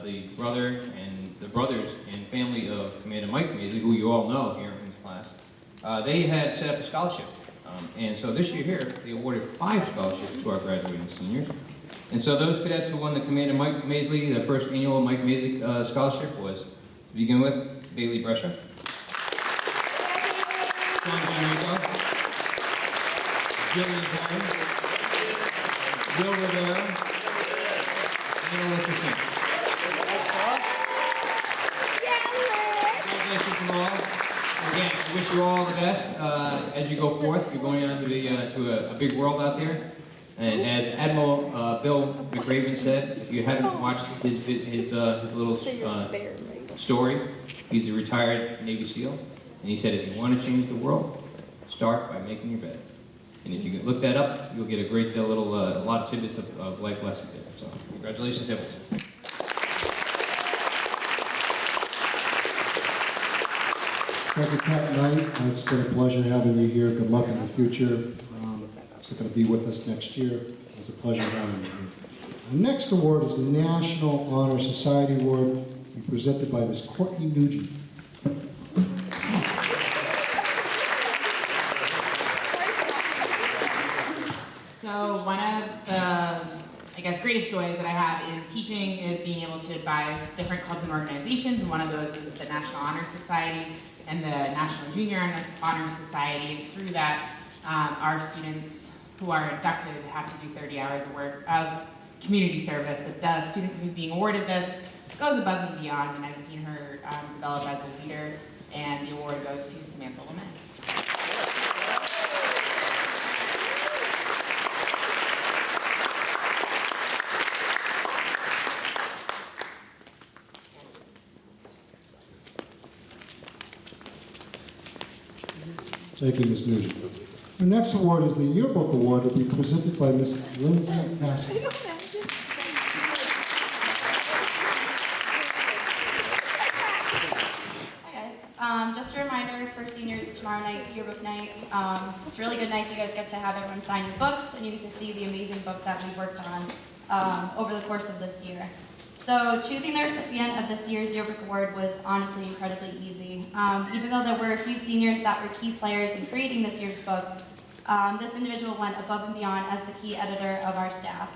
the brothers and family of Commander Mike Maisley, who you all know here in the class, they had set up a scholarship. And so this year here, they awarded 5 scholarships to our graduating seniors. And so those cadets who won the Commander Mike Maisley, the first annual Mike Maisley scholarship was, to begin with, Bailey Brescia, John Generico, Jillian Perry, Will Rivera, and Alyssa Singh. Congratulations to all. Again, I wish you all the best as you go forth. You're going on to a big world out there. And as Admiral Bill McRaven said, if you haven't watched his little story, he's a retired Navy SEAL. And he said, if you want to change the world, start by making your bed. And if you can look that up, you'll get a great a lot of tidbits of life lessons there. So congratulations, everyone. Thank you, Pat Knight. It's been a pleasure having you here. Good luck in the future. You're going to be with us next year. It's a pleasure having you here. The next award is the National Honor Society Award, to be presented by Ms. Courtney Nugent. So one of the, greatest joys that I have in teaching is being able to advise different clubs and organizations. One of those is the National Honor Society and the National Junior Honor Society. And through that, our students who are inducted have to do 30 hours of work of community service, but the student who's being awarded this goes above and beyond, and I've seen her develop as a leader, and the award goes to Samantha Lemay. Thank you, Ms. Nugent. The next award is the Yearbook Award, to be presented by Ms. Lindsay Bassett. Just a reminder for seniors, tomorrow night's yearbook night. It's a really good night. You guys get to have everyone sign your books, and you get to see the amazing book that we've worked on over the course of this year. So choosing the recipient of this year's yearbook award was honestly incredibly easy. Even though there were a few seniors that were key players in creating this year's book, this individual went above and beyond as the key editor of our staff.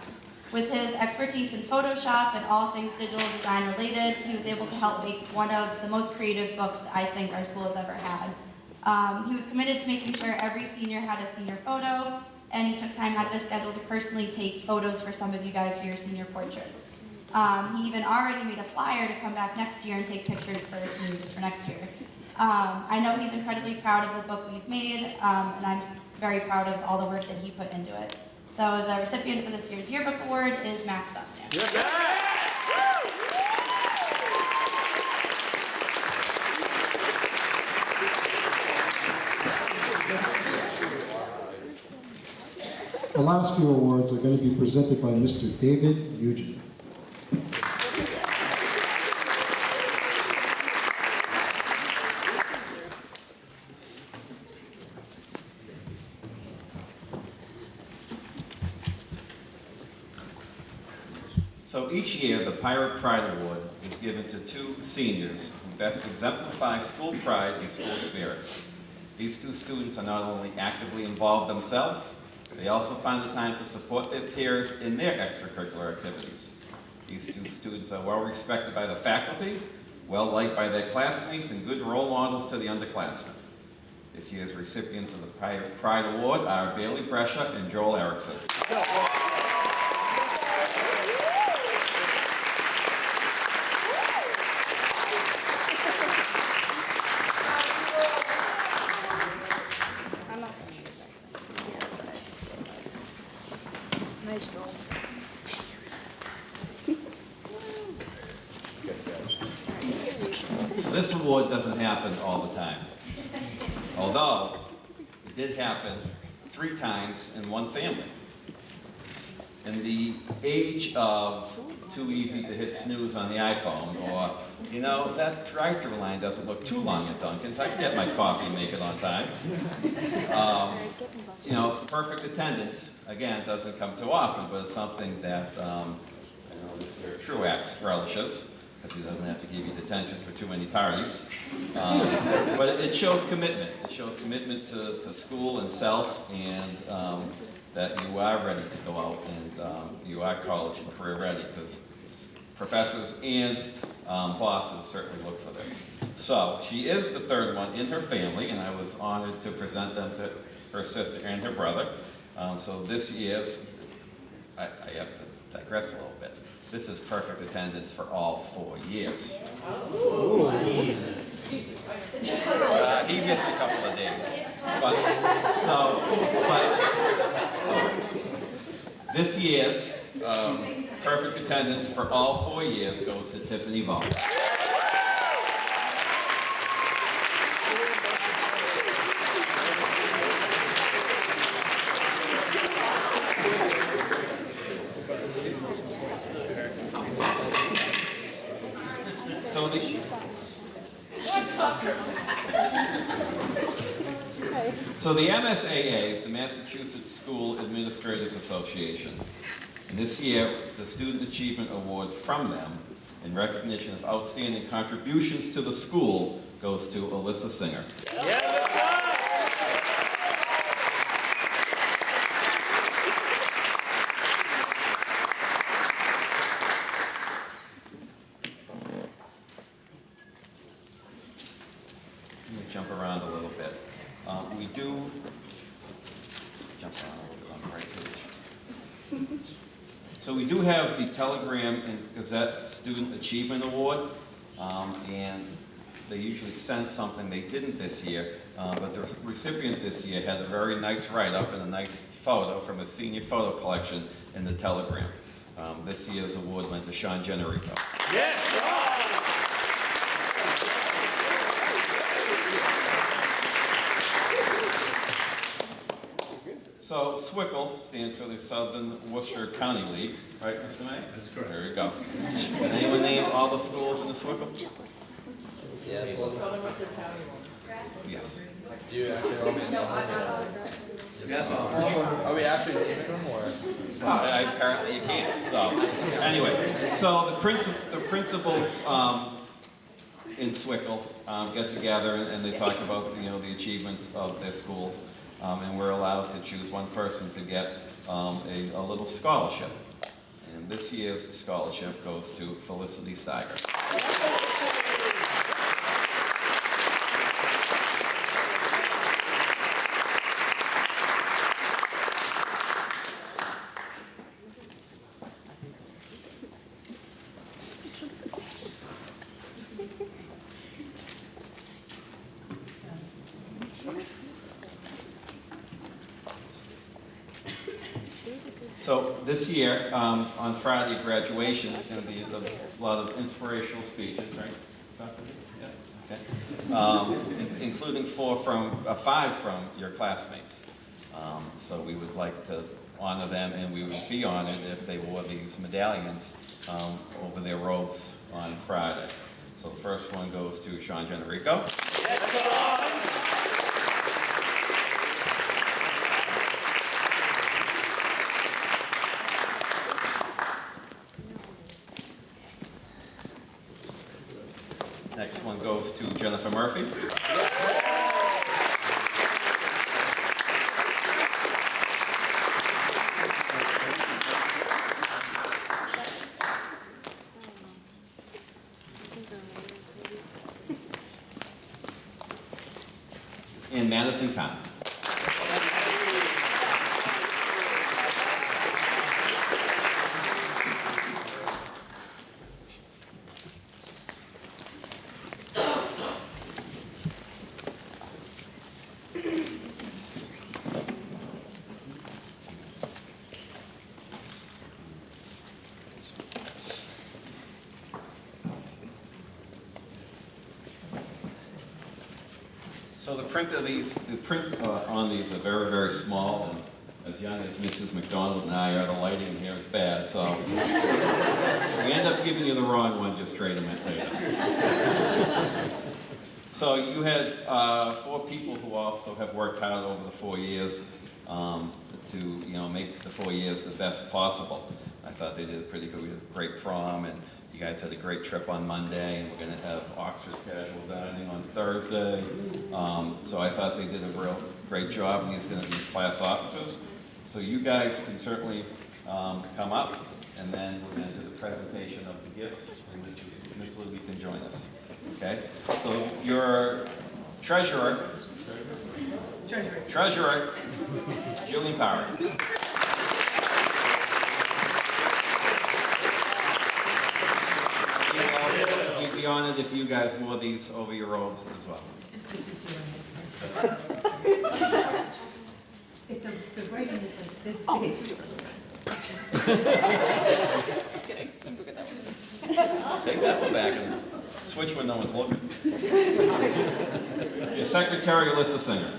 With his expertise in Photoshop and all things digital design related, he was able to help make one of the most creative books I think our school has ever had. He was committed to making sure every senior had a senior photo, and he took time out of his schedule to personally take photos for some of you guys for your senior portraits. He even already made a flyer to come back next year and take pictures for seniors for next year. I know he's incredibly proud of the book we've made, and I'm very proud of all the work that he put into it. So the recipient for this year's yearbook award is Max Sustan. The last few awards are going to be presented by Mr. David Nugent. So each year, the Pirate Pride Award is given to 2 seniors who best exemplify school pride and school spirit. These 2 students are not only actively involved themselves, they also find the time to support their peers in their extracurricular activities. These 2 students are well respected by the faculty, well liked by their classmates, and good role models to the underclassmen. This year's recipients of the Pirate Pride Award are Bailey Brescia and Joel Erickson. Nice job. So this award doesn't happen all the time. Although, it did happen 3 times in one family. In the age of too easy to hit snooze on the iPhone, or, you know, that drive-through line doesn't look too long at Dunkin's, I can get my coffee and make it on time. You know, perfect attendance, again, doesn't come too often, but it's something that, you know, Mr. Truax relishes, because he doesn't have to give you detentions for too many tardies. But it shows commitment. It shows commitment to school and self, and that you are ready to go out and you are college and career ready, because professors and bosses certainly look for this. So she is the 3rd one in her family, and I was honored to present them to her sister and her brother. So this year's, I have to digress a little bit. This is perfect attendance for all 4 years. He missed a couple of days. So this year's perfect attendance for all 4 years goes to Tiffany Vaughn. So the MSAA is the Massachusetts School Administrators Association. And this year, the Student Achievement Award from them, in recognition of outstanding contributions to the school, goes to Alyssa Singer. Let me jump around a little bit. We do jump around a little bit on the right page. So we do have the Telegram and Gazette Student Achievement Award, and they usually send something. They didn't this year, but the recipient this year had a very nice write-up and a nice photo from a senior photo collection in the Telegram. This year's award went to Sean Generico. Yes, Sean! So SWCL stands for the Southern Worcester County League, right, Mr. May? That's correct. There you go. Can anyone name all the schools in the SWCL? Yes. Southern Worcester County one. Yes. Do you actually want me to No, I'm not. Yes. Are we actually naming them, or? Apparently you can't. So anyway, so the principals in SWCL get together and they talk about the achievements of their schools, and we're allowed to choose one person to get a little scholarship. And this year's scholarship goes to Felicity Steiger. So this year, on Friday graduation, it's going to be a lot of inspirational speeches, right? Yeah, okay. Including 5 from your classmates. So we would like to honor them, and we would be honored if they wore these medallions over their robes on Friday. So the first one goes to Sean Generico. Next one goes to Jennifer Murphy. And Madison Kahn. So the print on these are very, very small, and as young as Mrs. McDonald and I are, the lighting here is bad, so we end up giving you the wrong one, just trade them in later. So you had 4 people who also have worked hard over the 4 years to make the 4 years the best possible. I thought they did pretty good. We had a great prom, and you guys had a great trip on Monday, and we're going to have Oxford casual dining on Thursday. So I thought they did a real great job, and these are going to be class officers. So you guys can certainly come up, and then we're going to do the presentation of the gifts, and Ms. Luby can join us. Okay? So your treasurer, Julie Power. We'd be honored if you guys wore these over your robes as well. If the writing is this Oh, big. it's yours. Kidding. Look at that one. Take that one back and switch when no one's looking. Your secretary, Alyssa Singer.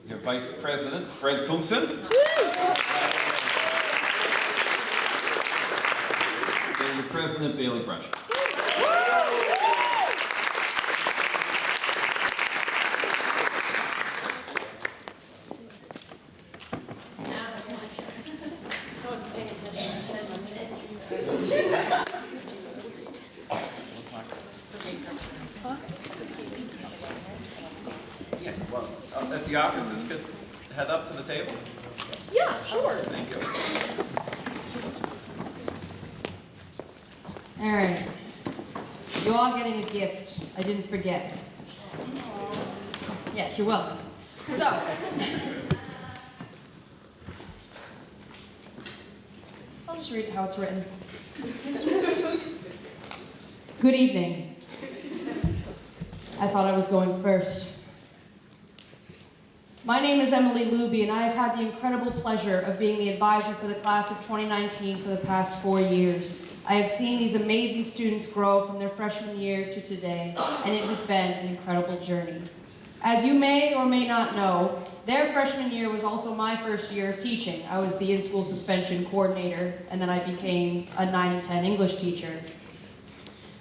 Your vice president, Fred Coomson. And your president, Bailey Brush. Well, if the officers could head up to the table. Yeah, sure. Thank you. All right. You're all getting a gift. I didn't forget. Yes, you're welcome. So, I'll just read how it's written. Good evening. I thought I was going first. My name is Emily Luby, and I have had the incredible pleasure of being the advisor for the class of 2019 for the past 4 years. I have seen these amazing students grow from their freshman year to today, and it has been an incredible journey. As you may or may not know, their freshman year was also my first year of teaching. I was the in-school suspension coordinator, and then I became a 9 and 10 English teacher.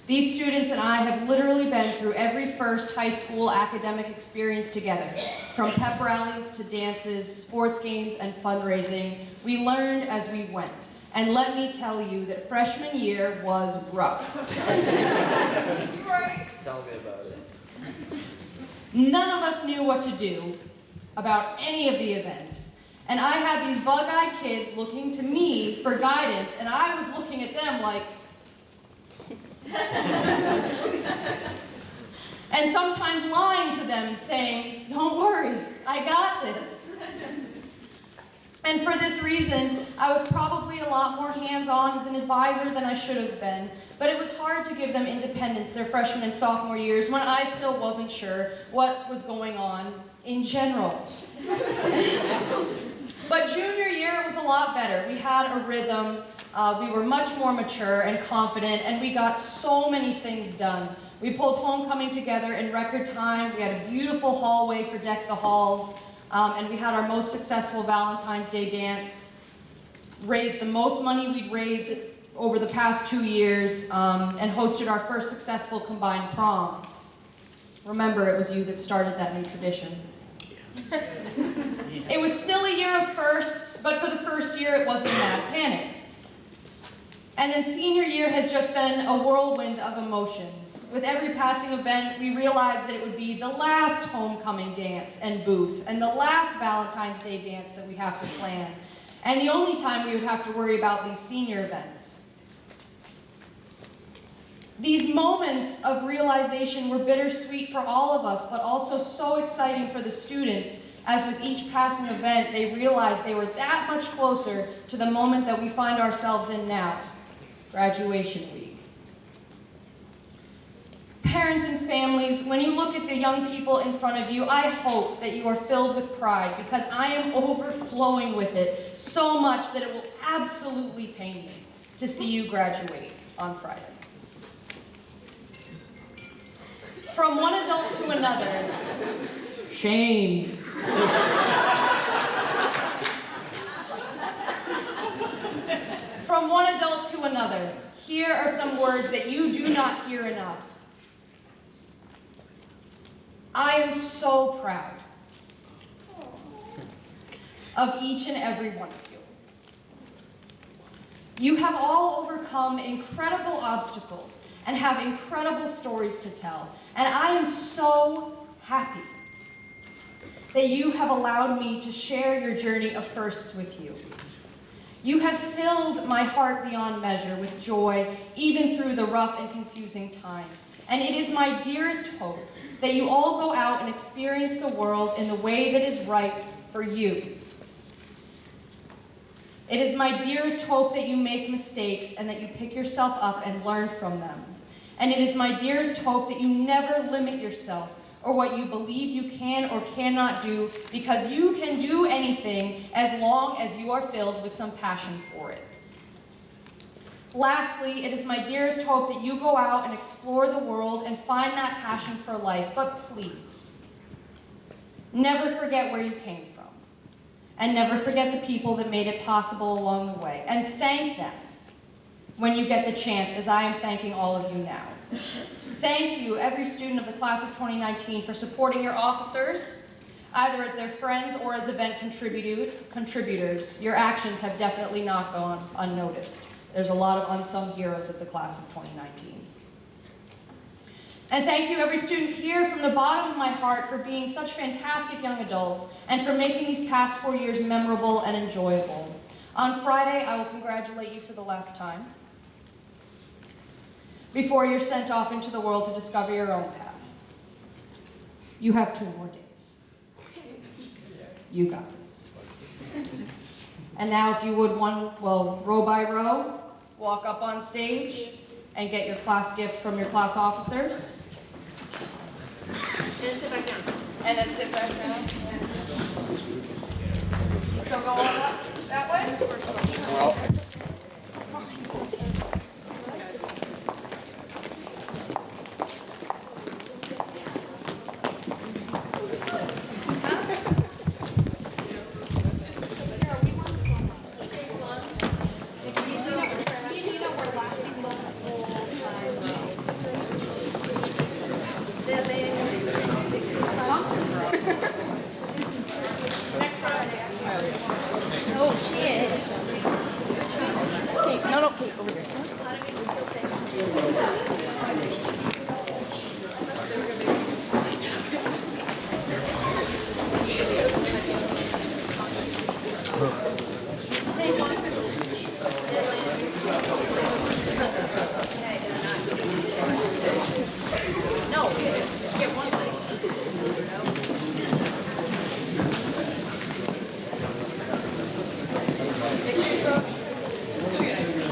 These students and I have literally been through every first high school academic experience together. From pep rallies to dances, sports games, and fundraising, we learned as we went. And let me tell you that freshman year was rough. Tell me about it. None of us knew what to do about any of the events. And I had these bug-eyed kids looking to me for guidance, and I was looking at them like, and sometimes lying to them, saying, don't worry, I got this. And for this reason, I was probably a lot more hands-on as an advisor than I should have been, but it was hard to give them independence their freshman and sophomore years when I still wasn't sure what was going on in general. But junior year, it was a lot better. We had a rhythm. We were much more mature and confident, and we got so many things done. We pulled homecoming together in record time. We had a beautiful hallway for Deck the Halls, and we had our most successful Valentine's Day dance, raised the most money we'd raised over the past 2 years, and hosted our first successful combined prom. Remember, it was you that started that new tradition. It was still a year of firsts, but for the first year, it wasn't a mad panic. And then senior year has just been a whirlwind of emotions. With every passing event, we realized that it would be the last homecoming dance and booth, and the last Valentine's Day dance that we have to plan, and the only time we would have to worry about these senior events. These moments of realization were bittersweet for all of us, but also so exciting for the students, as with each passing event, they realized they were that much closer to the moment that we find ourselves in now. Graduation week. parents and families, when you look at the young people in front of you, I hope that you are filled with pride, because I am overflowing with it so much that it will absolutely pain me to see you graduate on Friday. From one adult to another, shame. From one adult to another, here are some words that you do not hear enough. I am so proud of each and every one of you. You have all overcome incredible obstacles and have incredible stories to tell, and I am so happy that you have allowed me to share your journey of firsts with you. You have filled my heart beyond measure with joy, even through the rough and confusing times. And it is my dearest hope that you all go out and experience the world in the way that is right for you. It is my dearest hope that you make mistakes and that you pick yourself up and learn from them. And it is my dearest hope that you never limit yourself or what you believe you can or cannot do, because you can do anything as long as you are filled with some passion for it. Lastly, it is my dearest hope that you go out and explore the world and find that passion for life, but please, never forget where you came from, and never forget the people that made it possible along the way, and thank them when you get the chance, as I am thanking all of you now. Thank you, every student of the class of 2019, for supporting your officers, either as their friends or as event contributors. Your actions have definitely not gone unnoticed. There's a lot of unsung heroes of the class of 2019. And thank you, every student here, from the bottom of my heart, for being such fantastic young adults and for making these past 4 years memorable and enjoyable. On Friday, I will congratulate you for the last time, before you're sent off into the world to discover your own path. You have 2 more days. You got this. And now if you would, row by row, walk up on stage and get your class gift from your class officers. And sit back down. And then sit back down. So go on that way? Oh, shit. Okay, no, okay, over here. Take one. No, get one side.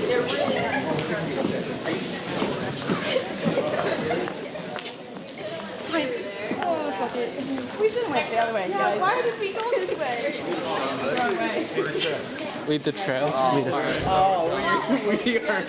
They're really nice. Oh, fuck it. We should have went the other way, guys. Why did we go this way? Wrong way. Lead the trail. We are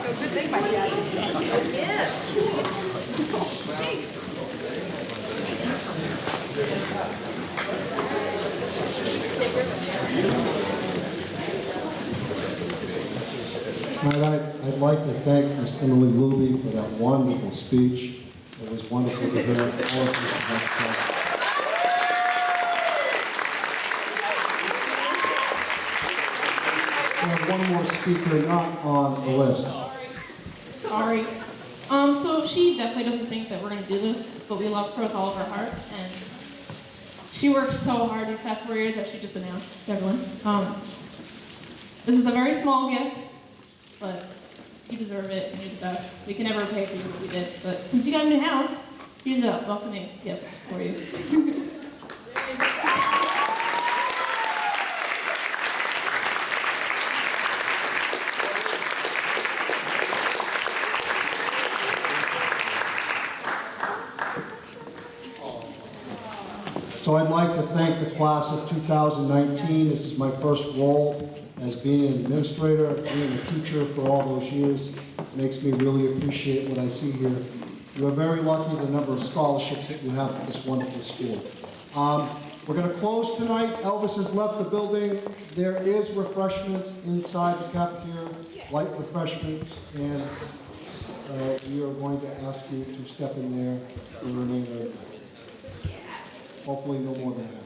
Good thing, my dad. Yeah. I'd like to thank Ms. Emily Luby for that wonderful speech. It was wonderful to hear all of you. We have one more speaker not on the list. Sorry. So she definitely doesn't think that we're going to do this, but we love her with all of our heart, and she worked so hard these past 4 years that she just announced to everyone. This is a very small gift, but you deserve it and you're the best. We can never pay for you what we did, but since you got a new house, here's a welcoming gift for you. So I'd like to thank the class of 2019. This is my first role as being an administrator, being a teacher for all those years. It makes me really appreciate what I see here. You are very lucky the number of scholarships that you have at this wonderful school. We're going to close tonight. Elvis has left the building. There is refreshments inside the cafeteria, light refreshments, and we are going to ask you to step in there for the remainder of the night. Hopefully no more than that.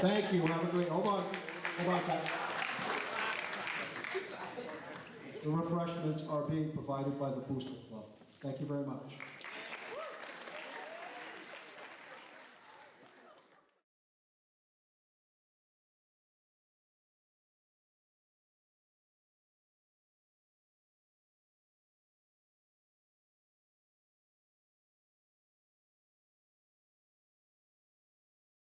Thank you. Have a great, hold on, Zach. The refreshments are being provided by the Booster Club. Thank you very much.